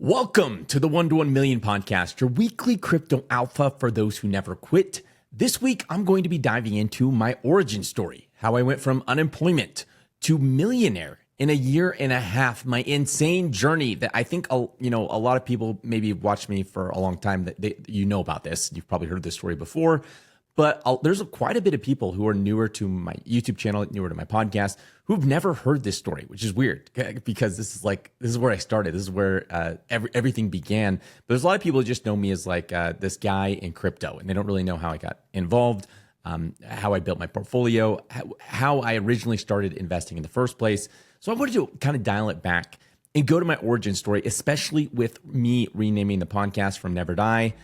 Welcome to the 1 to 1 Million podcast, your weekly crypto alpha for those who never quit. This week, I'm going to be diving into my origin story, how I went from unemployment to millionaire in a year and a half, my insane journey that I think, a lot of people maybe have watched me for a long time that you know about this. You've probably heard this story before. But there's quite a bit of people who are newer to my YouTube channel, newer to my podcast, who've never heard this story, which is weird because this is where I started. This is where everything began. But there's a lot of people who just know me as this guy in crypto, and they don't really know how I got involved, how I built my portfolio, how I originally started investing in the first place. So I wanted to kind of dial it back and go to my origin story, especially with me renaming the podcast from Never Die.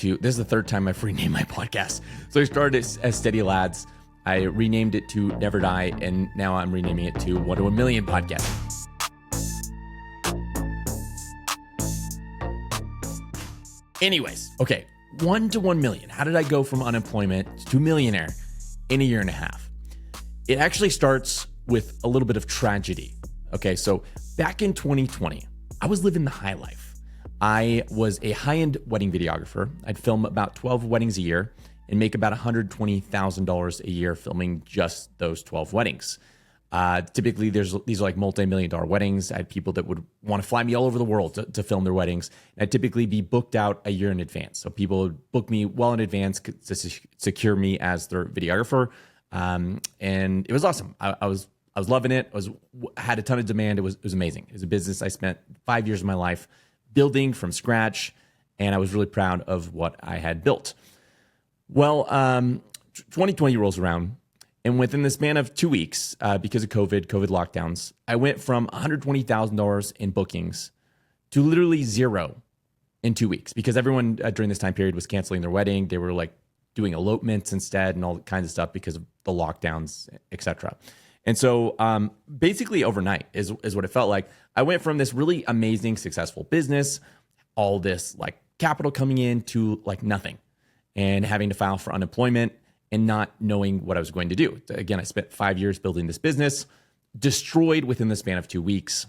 This is the third time I've renamed my podcast. So I started as Steady Lads. I renamed it to Never Die, and now I'm renaming it to 1 to 1 Million podcast. Anyways, okay, 1 to 1 million. How did I go from unemployment to millionaire in a year and a half? It actually starts with a little bit of tragedy. Okay, so back in 2020, I was living the high life. I was a high-end wedding videographer. I'd film about 12 weddings a year and make about $120,000 a year filming just those 12 weddings. Typically, these are like multi-million-dollar weddings. I had people that would want to fly me all over the world to film their weddings. And I'd typically be booked out a year in advance. So people would book me well in advance to secure me as their videographer. And it was awesome. I was loving it. Had a ton of demand. It was amazing. It was a business I spent 5 years of my life building from scratch, and I was really proud of what I had built. Well, 2020 rolls around, and within the span of 2 weeks, because of COVID lockdowns, I went from $120,000 in bookings to literally zero in 2 weeks, because everyone during this time period was canceling their wedding. They were like doing elopements instead and all kinds of stuff because of the lockdowns, etc. And so basically overnight is what it felt like. I went from this really amazing, successful business, all this like capital coming in, to like nothing, and having to file for unemployment and not knowing what I was going to do. Again, I spent 5 years building this business, destroyed within the span of 2 weeks.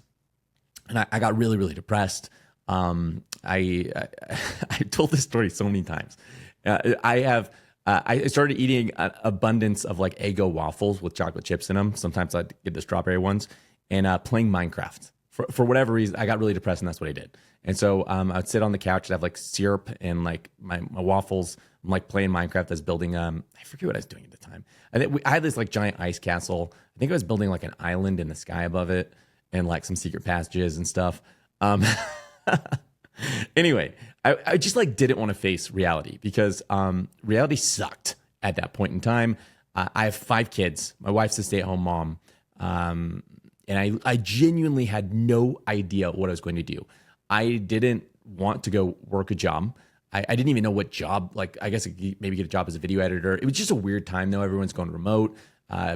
And I got really, really depressed. I told this story so many times. I started eating an abundance of like Eggo waffles with chocolate chips in them. Sometimes I'd get the strawberry ones, and playing Minecraft. For whatever reason, I got really depressed, and that's what I did. And so I'd sit on the couch and have like syrup and like my waffles. I'm like playing Minecraft. I was building, I forget what I was doing at the time. I had this like giant ice castle. I think I was building like an island in the sky above it and like some secret passages and stuff. Anyway, I just like didn't want to face reality, because reality sucked at that point in time. I have 5 kids. My wife's a stay-at-home mom. And I genuinely had no idea what I was going to do. I didn't want to go work a job. I didn't even know what job, like I guess maybe get a job as a video editor. It was just a weird time though. Everyone's going remote.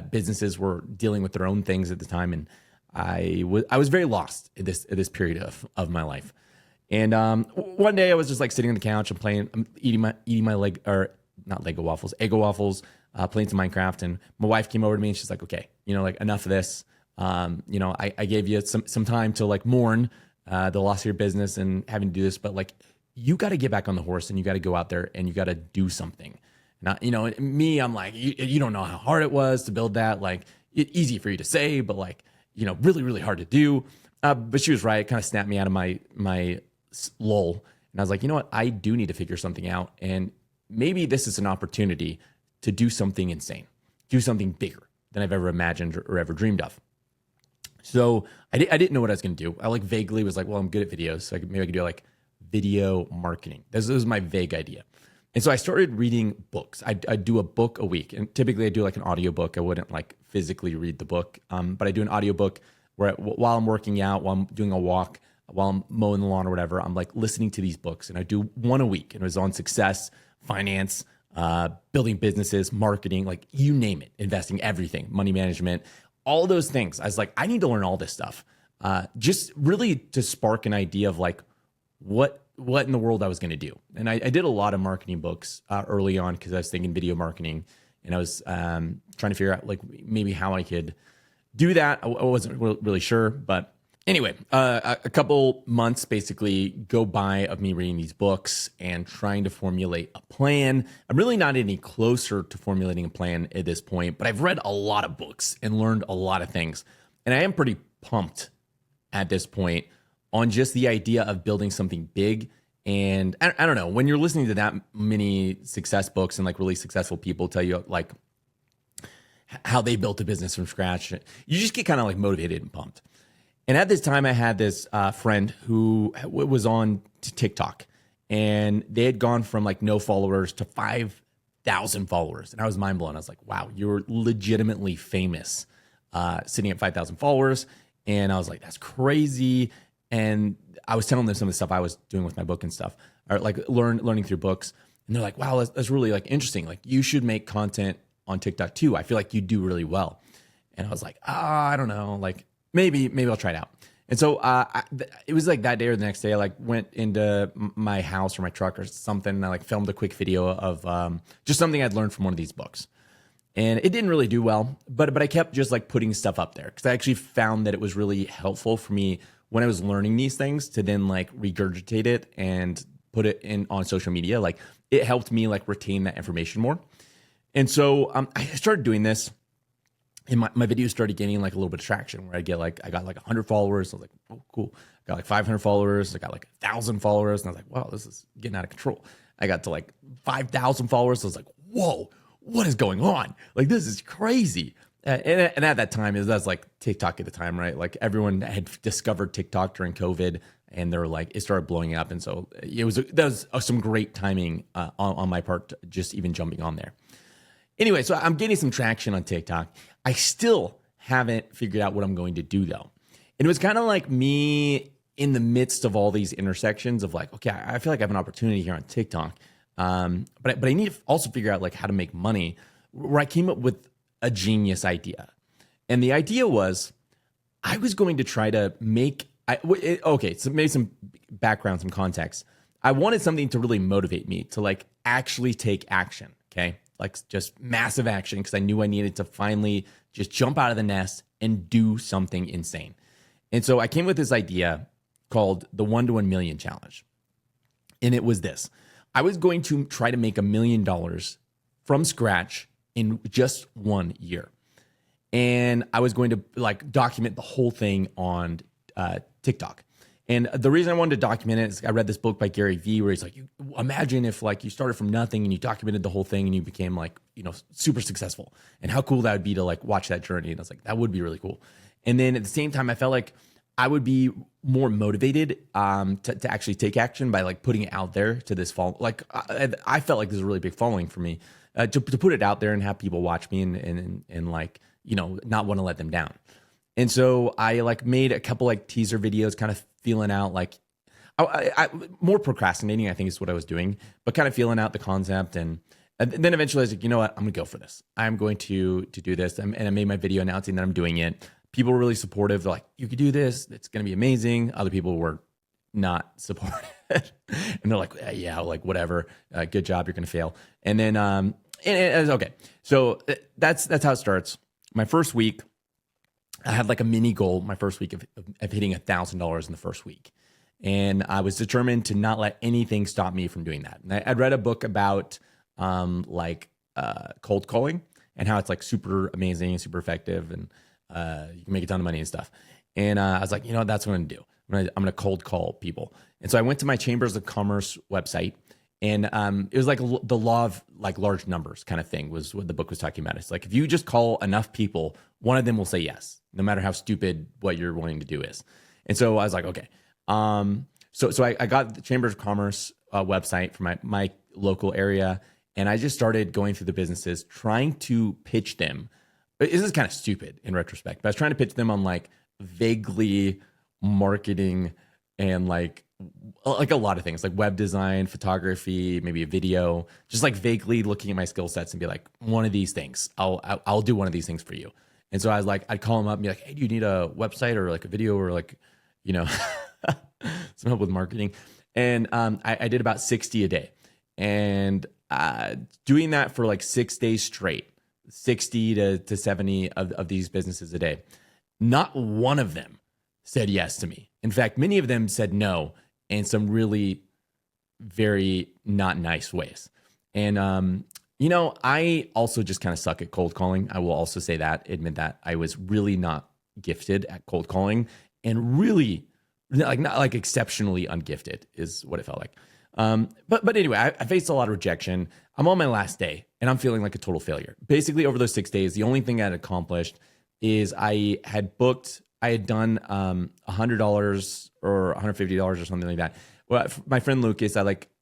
Businesses were dealing with their own things at the time. And I was very lost at this period of my life. And one day I was just like sitting on the couch and eating my Eggo waffles, playing some Minecraft. And my wife came over to me and she's like, okay, like enough of this. I gave you some time to like mourn the loss of your business and having to do this, but like you got to get back on the horse and you got to go out there and you got to do something. Not, me, I'm like, you don't know how hard it was to build that. Like easy for you to say, but like, really, really hard to do. But she was right. It kind of snapped me out of my lull. And I was like, you know what? I do need to figure something out. And maybe this is an opportunity to do something insane, do something bigger than I've ever imagined or ever dreamed of. So I didn't know what I was going to do. I like vaguely was like, well, I'm good at videos. So maybe I could do like video marketing. This was my vague idea. And so I started reading books. I'd do a book a week. And typically I do like an audiobook. I wouldn't like physically read the book. But I do an audiobook where while I'm working out, while I'm doing a walk, while I'm mowing the lawn or whatever, I'm like listening to these books. And I do one a week. And it was on success, finance, building businesses, marketing, like you name it, investing, everything, money management, all those things. I was like, I need to learn all this stuff. Just really to spark an idea of like what in the world I was going to do. And I did a lot of marketing books early on because I was thinking video marketing, and I was trying to figure out like maybe how I could do that. I wasn't really sure, but Anyway, a couple months basically go by of me reading these books and trying to formulate a plan. I'm really not any closer to formulating a plan at this point, but I've read a lot of books and learned a lot of things. And I am pretty pumped at this point on just the idea of building something big. And I don't know, when you're listening to that many success books and like really successful people tell you like how they built a business from scratch, you just get kind of like motivated and pumped. And at this time, I had this friend who was on TikTok, and they had gone from like no followers to 5,000 followers. And I was mind blown. I was like, wow, you're legitimately famous sitting at 5,000 followers. And I was like, that's crazy. And I was telling them some of the stuff I was doing with my book and stuff, or like learning through books. And they're like, wow, that's really like interesting. Like you should make content on TikTok too. I feel like you do really well. And I was like, I don't know, like, Maybe I'll try it out. And so it was like that day or the next day, I like went into my house or my truck or something, and I like filmed a quick video of just something I'd learned from one of these books. And it didn't really do well, but I kept just like putting stuff up there because I actually found that it was really helpful for me when I was learning these things to then like regurgitate it and put it in on social media. Like it helped me like retain that information more. And so I started doing this. And my videos started gaining like a little bit of traction where I got like 100 followers. I was like, oh, cool. I got like 500 followers. I got like 1,000 followers. And I was like, wow, this is getting out of control. I got to like 5,000 followers. I was like, whoa, what is going on? Like, this is crazy. And at that time, that was like TikTok at the time, right? Like everyone had discovered TikTok during COVID and they were like, it started blowing up. And so that was some great timing on my part, just even jumping on there. Anyway, so I'm getting some traction on TikTok. I still haven't figured out what I'm going to do though. And it was kind of like me in the midst of all these intersections of like, okay, I feel like I have an opportunity here on TikTok. But I need to also figure out like how to make money, where I came up with a genius idea. And the idea was I was going to try to make, so maybe some background, some context. I wanted something to really motivate me to like actually take action. Okay. Like just massive action because I knew I needed to finally just jump out of the nest and do something insane. And so I came with this idea called the 1 to 1 million challenge. And it was this. I was going to try to make $1 million from scratch in just 1 year. And I was going to like document the whole thing on TikTok. And the reason I wanted to document it is I read this book by Gary Vee where he's like, imagine if like you started from nothing and you documented the whole thing and you became like, super successful, and how cool that would be to like watch that journey. And I was like, that would be really cool. And then at the same time, I felt like I would be more motivated to actually take action by like putting it out there to this fall. Like I felt like this is a really big following for me to put it out there and have people watch me and like, not want to let them down. And so I like made a couple like teaser videos kind of feeling out like I more procrastinating, I think is what I was doing, but kind of feeling out the concept. And then eventually I was like, you know what, I'm gonna go for this. I'm going to do this. And I made my video announcing that I'm doing it. People were really supportive. They're like, you could do this. It's gonna be amazing. Other people were not supportive. And they're like, yeah, like whatever. Good job. You're gonna fail. And then and it was okay. So that's how it starts. My first week, I had like a mini goal my first week of hitting $1,000 in the first week. And I was determined to not let anything stop me from doing that. And I'd read a book about cold calling and how it's like super amazing and super effective and you can make a ton of money and stuff. And I was like, that's what I'm gonna do. I'm gonna cold call people. And so I went to my Chambers of Commerce website, and it was like the law of like large numbers kind of thing was what the book was talking about. It's like if you just call enough people, one of them will say yes, no matter how stupid what you're wanting to do is. And so I was like, okay. So I got the Chambers of Commerce website for my local area, and I just started going through the businesses, trying to pitch them. This is kind of stupid in retrospect, but I was trying to pitch them on like vaguely marketing and like a lot of things, like web design, photography, maybe a video, just like vaguely looking at my skill sets and be like, one of these things, I'll do one of these things for you. And so I was like, I'd call them up and be like, hey, do you need a website or like a video or like, some help with marketing? And I did about 60 a day, and doing that for like 6 days straight, 60 to 70 of these businesses a day. Not one of them said yes to me. In fact, many of them said no in some really very not nice ways. And, I also just kind of suck at cold calling. I will also say that, admit that I was really not gifted at cold calling, and really like not like exceptionally ungifted is what it felt like. But anyway, I faced a lot of rejection. I'm on my last day and I'm feeling like a total failure. Basically, over those 6 days, the only thing I had accomplished is I had done $100 or $150 or something like that. Well, my friend Lucas,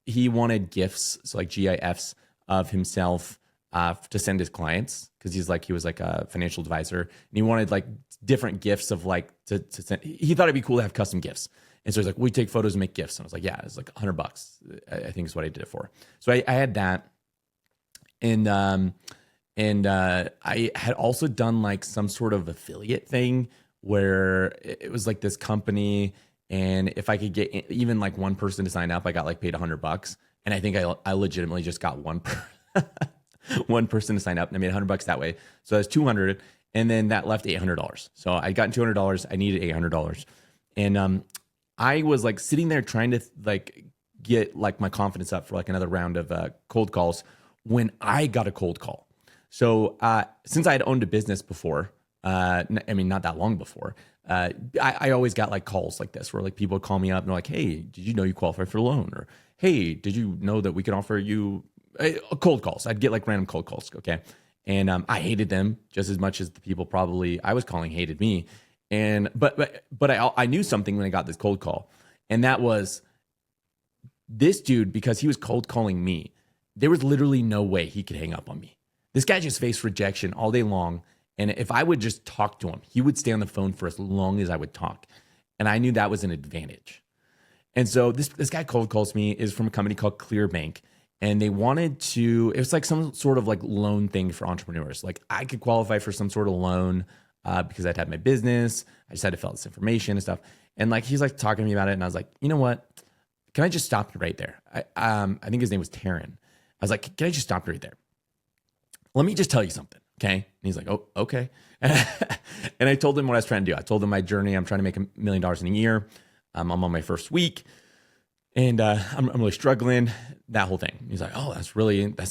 he wanted GIFs, so like GIFs of himself to send his clients, because he was like a financial advisor, and he wanted like different GIFs of like to send. He thought it'd be cool to have custom GIFs. And so he's like, we take photos and make GIFs. And I was like, yeah, it's like $100. I think is what I did it for. So I had that. And I had also done like some sort of affiliate thing where it was like this company. And if I could get even like one person to sign up, I got like paid $100. And I think I legitimately just got one person to sign up, and I made $100 that way. So that's 200. And then that left $800. So I got $200. I needed $800. And, I was like sitting there trying to like get like my confidence up for like another round of cold calls when I got a cold call. So since I had owned a business before, not that long before, I always got like calls like this where like people would call me up and they're like, hey, did you know you qualify for a loan? Or, hey, did you know that we can offer you cold calls? I'd get like random cold calls. Okay. And I hated them just as much as the people probably I was calling hated me. And but I knew something when I got this cold call, and that was this dude, because he was cold calling me. There was literally no way he could hang up on me. This guy just faced rejection all day long, and if I would just talk to him, he would stay on the phone for as long as I would talk, and I knew that was an advantage. And so this guy cold calls me, is from a company called Clearbank, and they wanted to. It was like some sort of like loan thing for entrepreneurs. Like I could qualify for some sort of loan. Because I'd had my business, I just had to fill out this information and stuff. And like, he's like talking to me about it. And I was like, you know what? Can I just stop you right there? I think his name was Taryn. I was like, can I just stop you right there? Let me just tell you something. Okay. And he's like, oh, okay. And I told him what I was trying to do. I told him my journey. I'm trying to make $1 million in a year. I'm on my first week. And I'm really struggling, that whole thing. He's like, oh, that's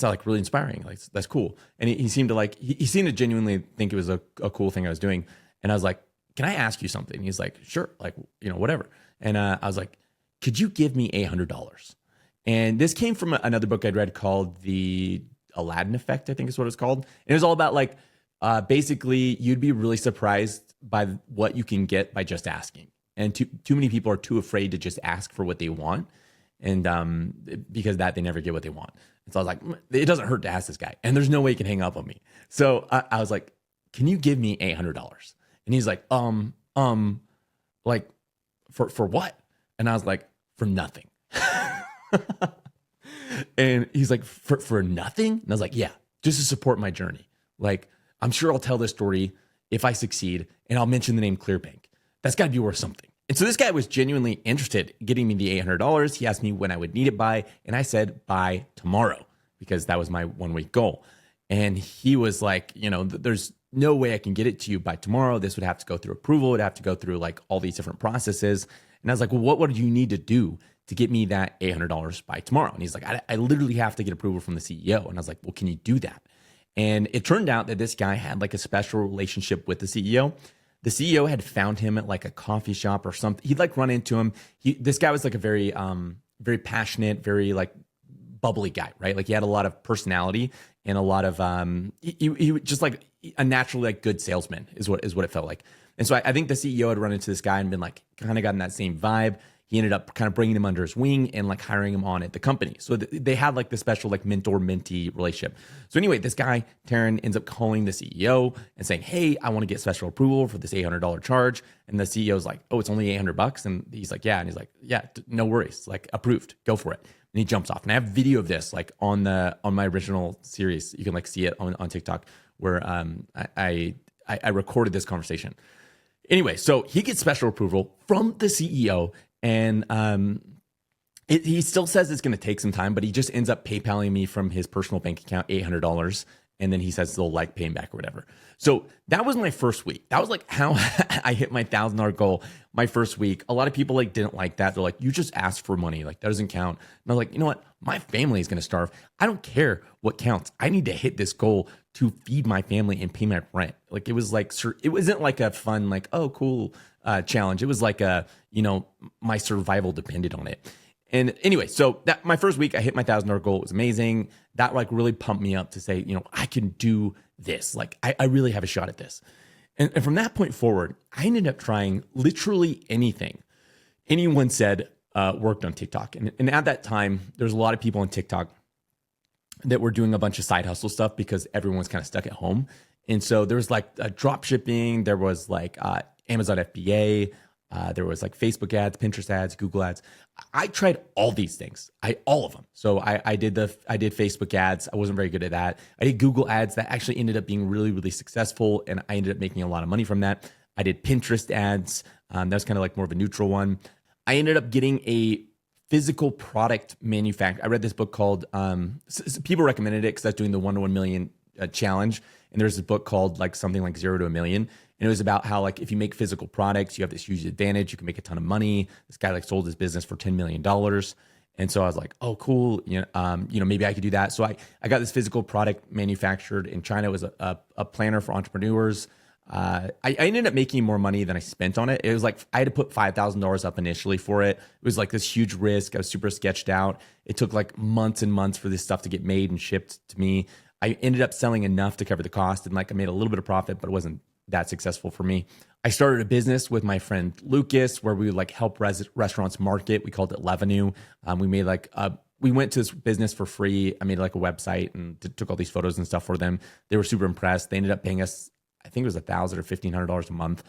like really inspiring. Like, that's cool. And he seemed to like, he seemed to genuinely think it was a cool thing I was doing. And I was like, can I ask you something? He's like, sure. Like, whatever. And I was like, could you give me $800? And this came from another book I'd read called The Aladdin Effect, I think is what it's called. And it was all about like, basically you'd be really surprised by what you can get by just asking. And too many people are too afraid to just ask for what they want. And because they never get what they want. And so I was like, it doesn't hurt to ask this guy. And there's no way he can hang up on me. So I was like, can you give me $800? And he's like, like for what? And I was like, for nothing. And he's like, for nothing? And I was like, yeah, just to support my journey. Like, I'm sure I'll tell this story if I succeed, and I'll mention the name Clearbank. That's got to be worth something. And so this guy was genuinely interested in getting me the $800. He asked me when I would need it by, and I said by tomorrow, because that was my 1 week goal. And he was like, there's no way I can get it to you by tomorrow. This would have to go through approval. It would have to go through like all these different processes. And I was like, well, what would you need to do to get me that $800 by tomorrow? And he's like, I literally have to get approval from the CEO. And I was like, well, can you do that? And it turned out that this guy had like a special relationship with the CEO. The CEO had found him at like a coffee shop or something. He'd like run into him. This guy was like a very, very passionate, very like bubbly guy, right? Like he had a lot of personality and a lot of, he was just like a naturally like good salesman is what it felt like. And so I think the CEO had run into this guy and been like, kind of gotten that same vibe. He ended up kind of bringing him under his wing and like hiring him on at the company. So they had like the special like mentor-mentee relationship. So anyway, this guy, Taryn, ends up calling the CEO and saying, hey, I want to get special approval for this $800 charge. And the CEO's like, oh, it's only $800? And he's like, yeah. And he's like, yeah, no worries. Like approved, go for it. And he jumps off. And I have video of this like on my original series. You can like see it on TikTok where I recorded this conversation. Anyway, so he gets special approval from the CEO. And he still says it's going to take some time, but he just ends up PayPaling me from his personal bank account $800. And then he says they'll like pay him back or whatever. So that was my first week. That was like how I hit my $1,000 goal my first week. A lot of people like didn't like that. They're like, you just asked for money. Like that doesn't count. And I was like, you know what? My family is going to starve. I don't care what counts. I need to hit this goal to feed my family and pay my rent. Like it was like, it wasn't like a fun, like, oh, cool challenge. It was like my survival depended on it. And anyway, so that my first week, I hit my $1,000 goal. It was amazing. That like really pumped me up to say, I can do this. Like I really have a shot at this. And from that point forward, I ended up trying literally anything anyone said worked on TikTok. And at that time, there's a lot of people on TikTok that were doing a bunch of side hustle stuff because everyone was kind of stuck at home. And so there was like drop shipping, there was like Amazon FBA, there was like Facebook ads, Pinterest ads, Google ads. I tried all these things, all of them. So I did Facebook ads. I wasn't very good at that. I did Google ads that actually ended up being really, really successful. And I ended up making a lot of money from that. I did Pinterest ads. That was kind of like more of a neutral one. I ended up getting a physical product manufacturer. I read this book called, people recommended it because I was doing the 1 to 1 million challenge. And there's a book called like something like 0 to 1 million. And it was about how like if you make physical products, you have this huge advantage. You can make a ton of money. This guy like sold his business for $10 million. And so I was like, oh, cool. Maybe I could do that. So I got this physical product manufactured in China. It was a planner for entrepreneurs. I ended up making more money than I spent on it. It was like I had to put $5,000 up initially for it. It was like this huge risk. I was super sketched out. It took like months and months for this stuff to get made and shipped to me. I ended up selling enough to cover the cost, and like I made a little bit of profit, but it wasn't that successful for me. I started a business with my friend Lucas where we would like help restaurants market. We called it Levenue. We made we went to this business for free. I made like a website and took all these photos and stuff for them. They were super impressed. They ended up paying us, I think it was $1,000 or $1,500 a month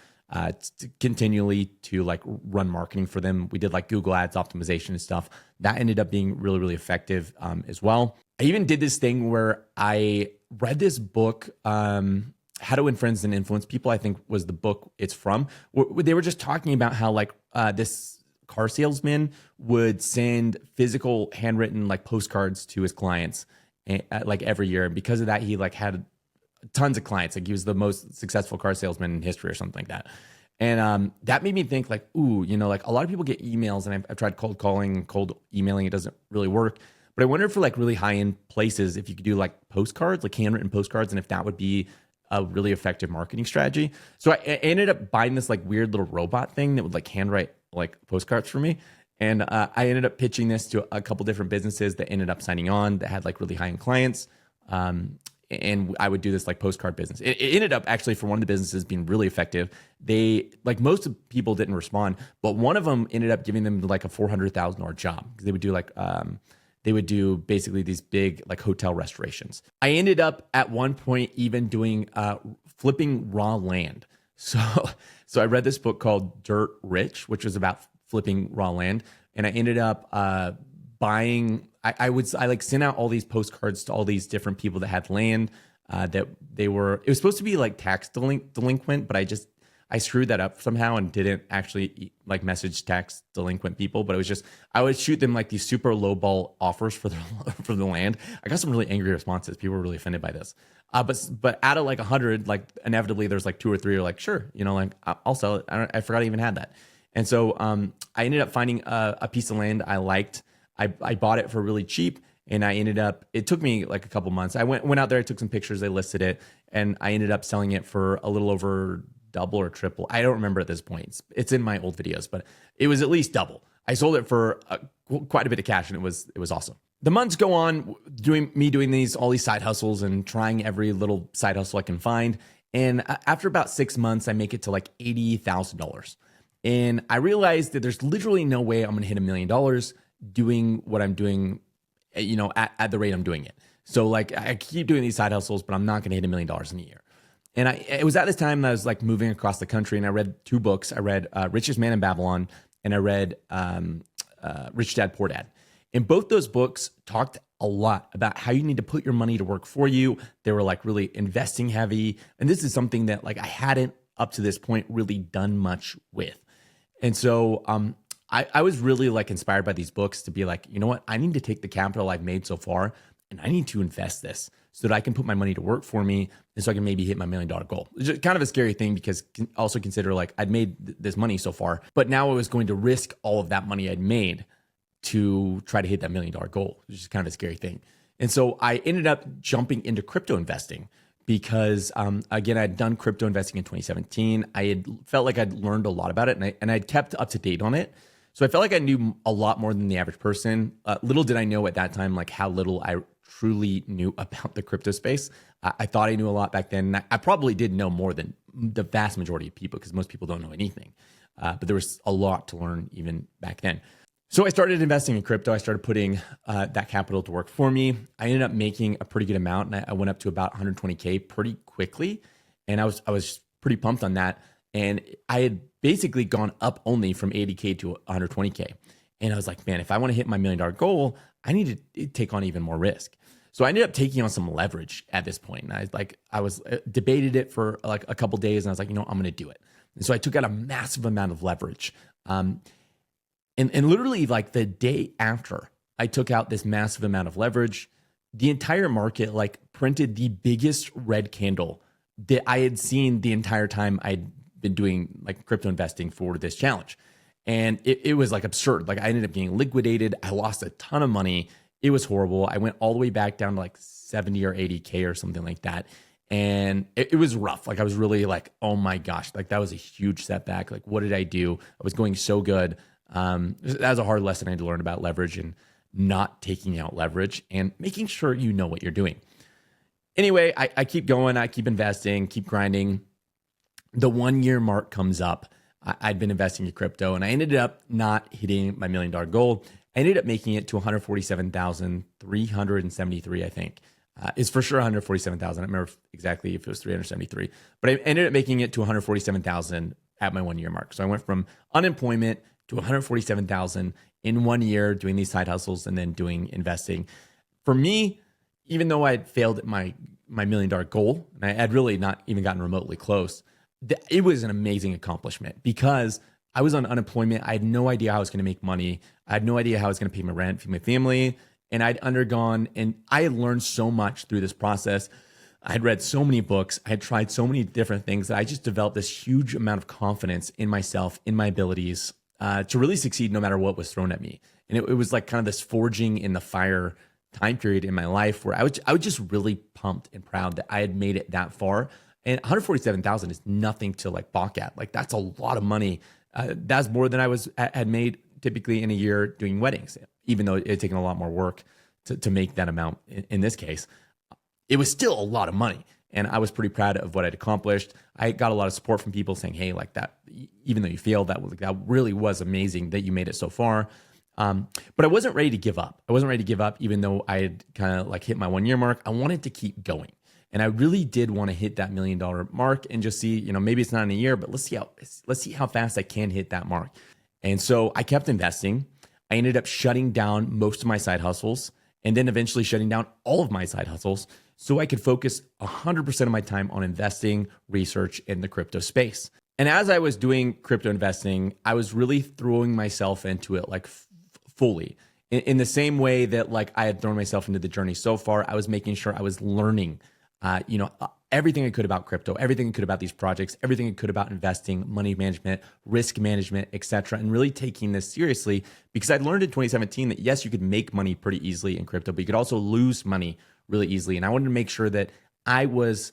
to continually to like run marketing for them. We did like Google ads optimization and stuff. That ended up being really, really effective as well. I even did this thing where I read this book, How to Win Friends and Influence People, I think was the book it's from. They were just talking about how like this car salesman would send physical handwritten like postcards to his clients like every year. And because of that, he like had tons of clients. Like he was the most successful car salesman in history or something like that. And that made me think like, ooh, like a lot of people get emails, and I've tried cold calling, cold emailing. It doesn't really work. But I wonder for like really high end places, if you could do like postcards, like handwritten postcards, and if that would be a really effective marketing strategy. So I ended up buying this like weird little robot thing that would like handwrite like postcards for me. And I ended up pitching this to a couple different businesses that ended up signing on that had like really high end clients. And I would do this like postcard business. It ended up actually for one of the businesses being really effective. They like most of people didn't respond, but one of them ended up giving them like a $400,000 job because they would do like they would do basically these big like hotel restorations. I ended up at one point even doing flipping raw land. So I read this book called Dirt Rich, which was about flipping raw land, and I ended up buying. I like sent out all these postcards to all these different people that had land that it was supposed to be like tax delinquent, but I screwed that up somehow and didn't actually like message tax delinquent people, but it was just, I would shoot them like these super low ball offers for the land. I got some really angry responses. People were really offended by this. But out of like 100, like inevitably there's like 2 or 3 are like, sure, like I'll sell it. I forgot I even had that. And so I ended up finding a piece of land I liked. I bought it for really cheap, and it took me like a couple months. I went out there, I took some pictures, I listed it, and I ended up selling it for a little over double or triple. I don't remember at this point. It's in my old videos, but it was at least double. I sold it for quite a bit of cash, and it was awesome. The months go on doing all these side hustles and trying every little side hustle I can find. And after about 6 months, I make it to like $80,000. And I realized that there's literally no way I'm going to hit $1 million doing what I'm doing, at the rate I'm doing it. So like I keep doing these side hustles, but I'm not going to hit $1 million in a year. And it was at this time that I was like moving across the country, and I read 2 books. I read Richest Man in Babylon, and I read Rich Dad Poor Dad. And both those books talked a lot about how you need to put your money to work for you. They were like really investing heavy. And this is something that like I hadn't up to this point really done much with. And so I was really like inspired by these books to be like, you know what? I need to take the capital I've made so far and I need to invest this so that I can put my money to work for me and so I can maybe hit my $1 million goal. It's just kind of a scary thing because also consider like I'd made this money so far, but now I was going to risk all of that money I'd made to try to hit that $1 million goal, which is kind of a scary thing. And so I ended up jumping into crypto investing because, again, I'd done crypto investing in 2017. I had felt like I'd learned a lot about it and I'd kept up to date on it. So I felt like I knew a lot more than the average person. Little did I know at that time, like how little I truly knew about the crypto space. I thought I knew a lot back then. I probably did know more than the vast majority of people because most people don't know anything. But there was a lot to learn even back then. So I started investing in crypto. I started putting that capital to work for me. I ended up making a pretty good amount, and I went up to about 120K pretty quickly. And I was pretty pumped on that. And I had basically gone up only from 80K to 120K. And I was like, man, if I want to hit my $1 million goal, I need to take on even more risk. So I ended up taking on some leverage at this point. And I was debated it for like a couple days, and I was like, I'm going to do it. And so I took out a massive amount of leverage. And literally like the day after I took out this massive amount of leverage, the entire market like printed the biggest red candle that I had seen the entire time I'd been doing like crypto investing for this challenge. And it was like absurd. Like I ended up getting liquidated. I lost a ton of money. It was horrible. I went all the way back down to like 70 or 80K or something like that. And it was rough. Like I was really like, oh my gosh, like that was a huge setback. Like what did I do? I was going so good. That was a hard lesson I had to learn about leverage and not taking out leverage and making sure you know what you're doing. Anyway, I keep going. I keep investing, keep grinding. The 1 year mark comes up. I'd been investing in crypto and I ended up not hitting my $1 million goal. I ended up making it to 147,373, I think. It's for sure 147,000. I don't remember exactly if it was 373, but I ended up making it to 147,000 at my 1 year mark. So I went from unemployment to 147,000 in 1 year doing these side hustles and then doing investing. For me, even though I had failed at my $1 million goal, and I had really not even gotten remotely close, it was an amazing accomplishment because I was on unemployment. I had no idea how I was going to make money. I had no idea how I was going to pay my rent, feed my family. And I'd undergone, and I had learned so much through this process. I had read so many books. I had tried so many different things that I just developed this huge amount of confidence in myself, in my abilities, to really succeed no matter what was thrown at me. And it was like kind of this forging in the fire time period in my life where I was just really pumped and proud that I had made it that far. And 147,000 is nothing to like balk at. Like that's a lot of money. That's more than I had made typically in a year doing weddings, even though it had taken a lot more work to make that amount in this case. It was still a lot of money. And I was pretty proud of what I'd accomplished. I got a lot of support from people saying, hey, like that, even though you failed, that really was amazing that you made it so far. But I wasn't ready to give up. I wasn't ready to give up, even though I had kind of like hit my 1 year mark. I wanted to keep going. And I really did want to hit that $1 million mark and just see, maybe it's not in a year, but let's see how fast I can hit that mark. And so I kept investing. I ended up shutting down most of my side hustles and then eventually shutting down all of my side hustles so I could focus 100% of my time on investing, research in the crypto space. And as I was doing crypto investing, I was really throwing myself into it like fully. In the same way that like I had thrown myself into the journey so far, I was making sure I was learning everything I could about crypto, everything I could about these projects, everything I could about investing, money management, risk management, etc., and really taking this seriously because I'd learned in 2017 that yes, you could make money pretty easily in crypto, but you could also lose money really easily. And I wanted to make sure that I was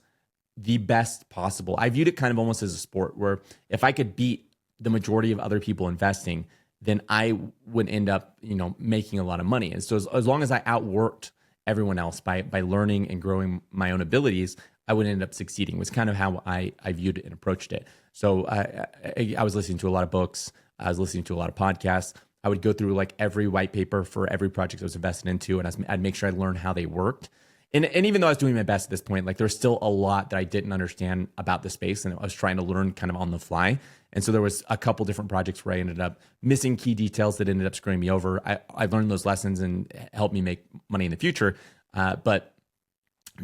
the best possible. I viewed it kind of almost as a sport where if I could beat the majority of other people investing, then I would end up, making a lot of money. And so as long as I outworked everyone else by learning and growing my own abilities, I would end up succeeding. Was kind of how I viewed it and approached it. So I was listening to a lot of books. I was listening to a lot of podcasts. I would go through like every white paper for every project I was invested into, and I'd make sure I learned how they worked. And even though I was doing my best at this point, like there's still a lot that I didn't understand about the space, and I was trying to learn kind of on the fly. And so there was a couple different projects where I ended up missing key details that ended up screwing me over. I learned those lessons and helped me make money in the future, but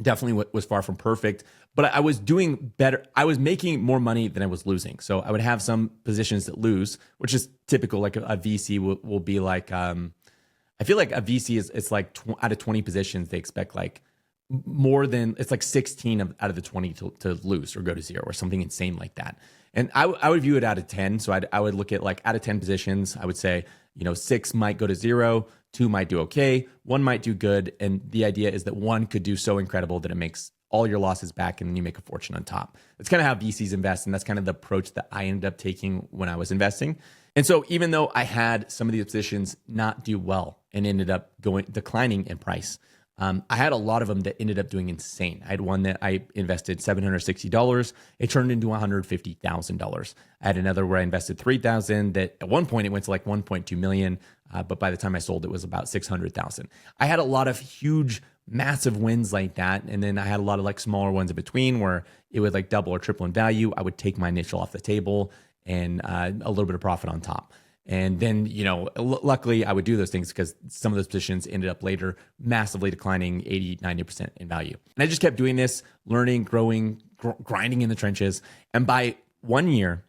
definitely was far from perfect. But I was doing better. I was making more money than I was losing. So I would have some positions that lose, which is typical. Like a VC will be like, I feel like a VC is, it's like out of 20 positions, they expect like more than, it's like 16 out of the 20 to lose or go to zero or something insane like that. And I would view it out of 10. So I would look at like out of 10 positions, I would say, 6 might go to zero, 2 might do okay, 1 might do good. And the idea is that 1 could do so incredible that it makes all your losses back and then you make a fortune on top. That's kind of how VCs invest. And that's kind of the approach that I ended up taking when I was investing. And so even though I had some of these positions not do well and ended up declining in price, I had a lot of them that ended up doing insane. I had one that I invested $760. It turned into $150,000. I had another where I invested $3,000 that at one point it went to like 1.2 million. But by the time I sold, it was about 600,000. I had a lot of huge, massive wins like that. And then I had a lot of like smaller ones in between where it would like double or triple in value. I would take my initial off the table and a little bit of profit on top. And then, luckily I would do those things because some of those positions ended up later massively declining 80, 90% in value. And I just kept doing this, learning, growing, grinding in the trenches. And by 1 year,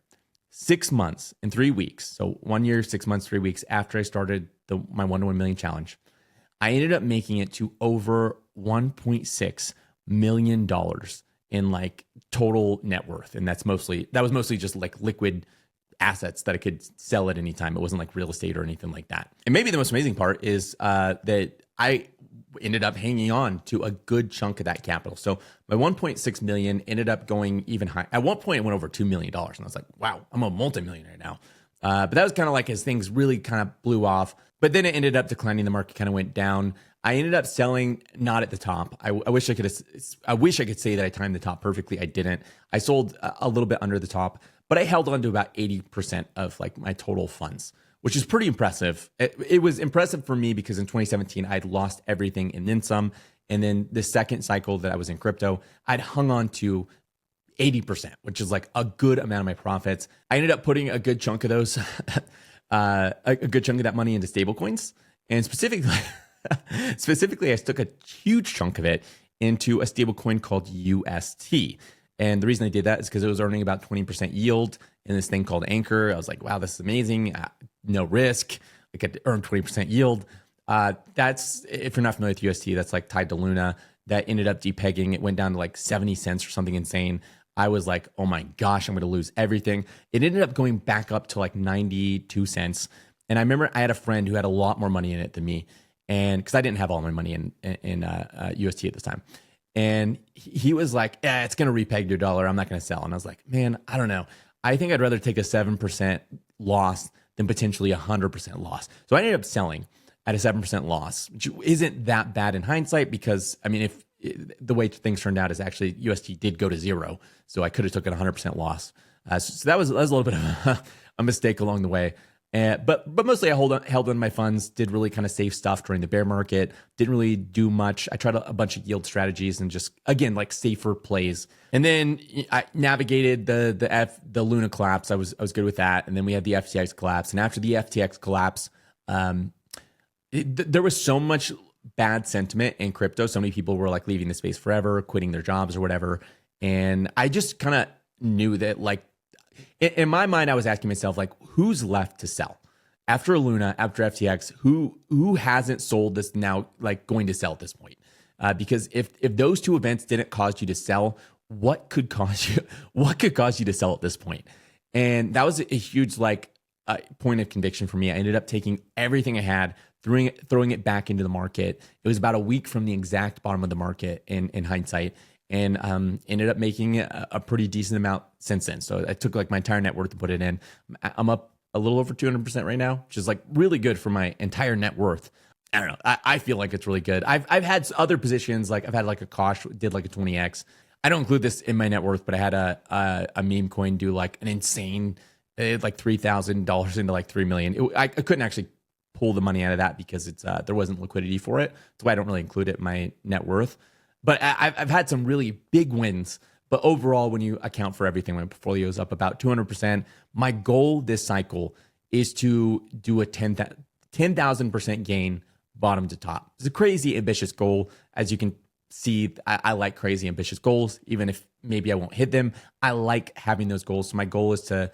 6 months and 3 weeks, so 1 year, 6 months, 3 weeks after I started my 1 to 1 million challenge, I ended up making it to over $1.6 million in like total net worth. And that was mostly just like liquid assets that I could sell at any time. It wasn't like real estate or anything like that. And maybe the most amazing part is that I ended up hanging on to a good chunk of that capital. So my 1.6 million ended up going even high. At one point, it went over $2 million. And I was like, wow, I'm a multimillionaire now. But that was kind of like as things really kind of blew off. But then it ended up declining. The market kind of went down. I ended up selling not at the top. I wish I could say that I timed the top perfectly. I didn't. I sold a little bit under the top, but I held on to about 80% of like my total funds, which is pretty impressive. It was impressive for me because in 2017, I'd lost everything and then some. And then the second cycle that I was in crypto, I'd hung on to 80%, which is like a good amount of my profits. I ended up putting a good chunk of those, a good chunk of that money into stable coins. And specifically, I took a huge chunk of it into a stable coin called UST. And the reason I did that is because it was earning about 20% yield in this thing called Anchor. I was like, wow, this is amazing. No risk. I could earn 20% yield. That's, if you're not familiar with UST, that's like tied to Luna. That ended up depegging. It went down to like 70 cents or something insane. I was like, oh my gosh, I'm going to lose everything. It ended up going back up to like 92 cents. And I remember I had a friend who had a lot more money in it than me. And because I didn't have all my money in UST at this time. And he was like, yeah, it's going to repeg to $1. I'm not going to sell. And I was like, man, I don't know. I think I'd rather take a 7% loss than potentially 100% loss. So I ended up selling at a 7% loss, which isn't that bad in hindsight because, I mean, if the way things turned out is actually UST did go to zero. So I could have taken a 100% loss. So that was a little bit of a mistake along the way. But mostly I held on my funds, did really kind of safe stuff during the bear market, didn't really do much. I tried a bunch of yield strategies and just, again, like safer plays. And then I navigated the Luna collapse. I was good with that. And then we had the FTX collapse. And after the FTX collapse, there was so much bad sentiment in crypto. So many people were like leaving the space forever, quitting their jobs or whatever. And I just kind of knew that like, in my mind, I was asking myself, like, who's left to sell? After Luna, after FTX, who hasn't sold this now, like going to sell at this point? Because if those two events didn't cause you to sell, what could cause you to sell at this point? And that was a huge like point of conviction for me. I ended up taking everything I had, throwing it back into the market. It was about a week from the exact bottom of the market in hindsight. And ended up making a pretty decent amount since then. So I took like my entire net worth to put it in. I'm up a little over 200% right now, which is like really good for my entire net worth. I don't know. I feel like it's really good. I've had other positions, like I've had like a Kosh did like a 20x. I don't include this in my net worth, but I had a meme coin do like an insane, like $3,000 into like 3 million. I couldn't actually pull the money out of that because there wasn't liquidity for it. That's why I don't really include it in my net worth. But I've had some really big wins. But overall, when you account for everything, my portfolio is up about 200%. My goal this cycle is to do a 10,000% gain bottom to top. It's a crazy ambitious goal. As you can see, I like crazy ambitious goals, even if maybe I won't hit them. I like having those goals. So my goal is to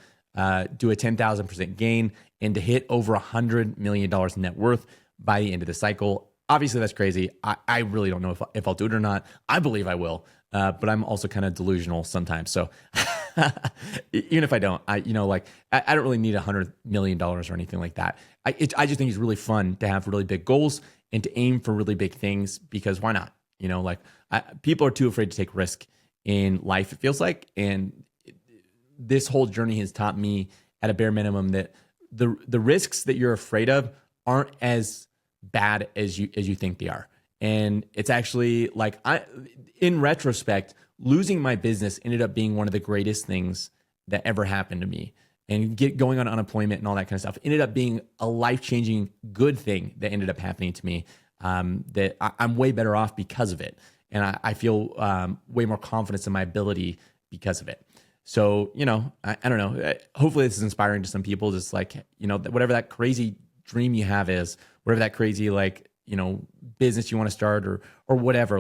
do a 10,000% gain and to hit over $100 million in net worth by the end of the cycle. Obviously, that's crazy. I really don't know if I'll do it or not. I believe I will, but I'm also kind of delusional sometimes. So even if I don't, I don't really need $100 million or anything like that. I just think it's really fun to have really big goals and to aim for really big things, because why not? People are too afraid to take risk in life, it feels like. And this whole journey has taught me at a bare minimum that the risks that you're afraid of aren't as bad as you think they are. And it's actually like, in retrospect, losing my business ended up being one of the greatest things that ever happened to me. And going on unemployment and all that kind of stuff ended up being a life-changing good thing that ended up happening to me, that I'm way better off because of it. And I feel way more confidence in my ability because of it. So, I don't know. Hopefully this is inspiring to some people. Just like, whatever that crazy dream you have is, whatever that crazy, business you want to start or whatever,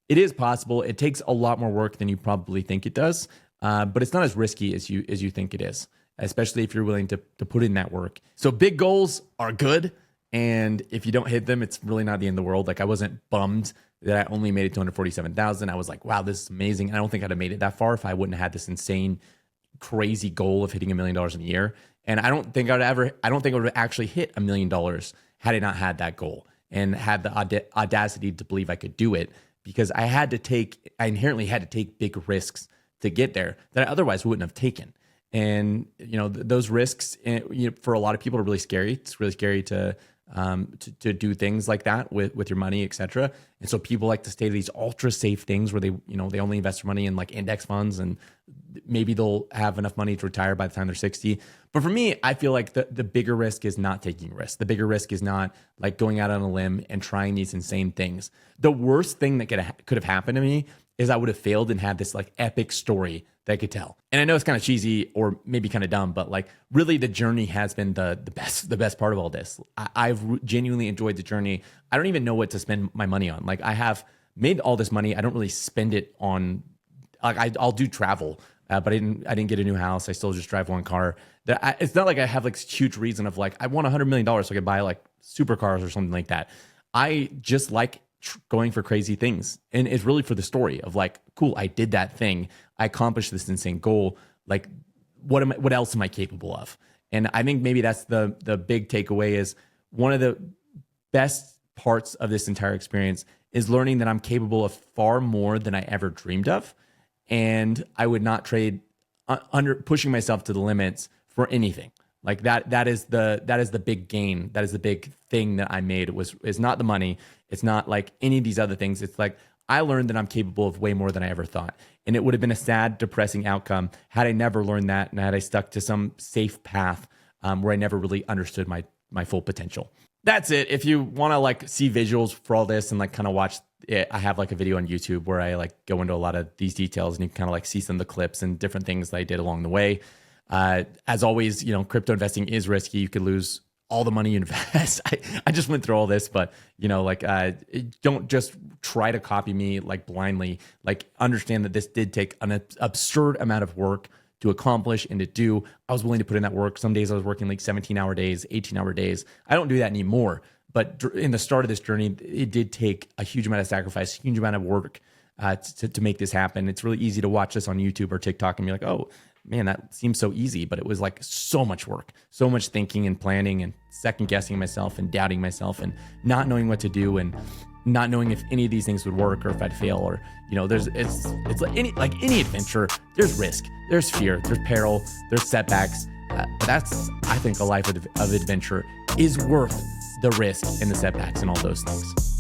it is possible. It takes a lot more work than you probably think it does. But it's not as risky as you think it is, especially if you're willing to put in that work. So big goals are good. And if you don't hit them, it's really not the end of the world. I wasn't bummed that I only made it to 247,000. I was like, wow, this is amazing. And I don't think I'd have made it that far if I wouldn't have had this insane, crazy goal of hitting $1 million in a year. And I don't think I would have actually hit $1 million had I not had that goal and had the audacity to believe I could do it, because I inherently had to take big risks to get there that I otherwise wouldn't have taken. And, those risks, for a lot of people are really scary. It's really scary to do things like that with your money, et cetera. And so people like to stay to these ultra safe things where they only invest their money in index funds, and maybe they'll have enough money to retire by the time they're 60. But for me, I feel like the bigger risk is not taking risks. The bigger risk is not going out on a limb and trying these insane things. The worst thing that could have happened to me is I would have failed and had this epic story that I could tell. And I know it's kind of cheesy or maybe kind of dumb, but really the journey has been the best part of all this. I've genuinely enjoyed the journey. I don't even know what to spend my money on. I have made all this money. I don't really spend it on, I'll do travel, but I didn't get a new house. I still just drive one car. It's not like I have huge reason of I want $100 million so I could buy supercars or something like that. I just going for crazy things. And it's really for the story of cool, I did that thing. I accomplished this insane goal. What else am I capable of? And I think maybe that's the big takeaway is one of the best parts of this entire experience is learning that I'm capable of far more than I ever dreamed of. And I would not trade under pushing myself to the limits for anything. That is the big gain. That is the big thing that I made. Is not the money. It's not any of these other things. It's I learned that I'm capable of way more than I ever thought. And it would have been a sad, depressing outcome had I never learned that and had I stuck to some safe path where I never really understood my full potential. That's it. If you want to see visuals for all this and kind of watch it, I have a video on YouTube where I go into a lot of these details, and you can kind of see some of the clips and different things that I did along the way. As always, crypto investing is risky. You could lose all the money you invest. I just went through all this, but don't just try to copy me blindly. Understand that this did take an absurd amount of work to accomplish and to do. I was willing to put in that work. Some days I was working 17-hour days, 18-hour days. I don't do that anymore. But in the start of this journey, it did take a huge amount of sacrifice, huge amount of work to make this happen. It's really easy to watch this on YouTube or TikTok and be like, oh, man, that seems so easy. But it was so much work, so much thinking and planning and second guessing myself and doubting myself and not knowing what to do and not knowing if any of these things would work or if I'd fail or, it's like any adventure, there's risk, there's fear, there's peril, there's setbacks. That's, I think, a life of adventure is worth the risk and the setbacks and all those things.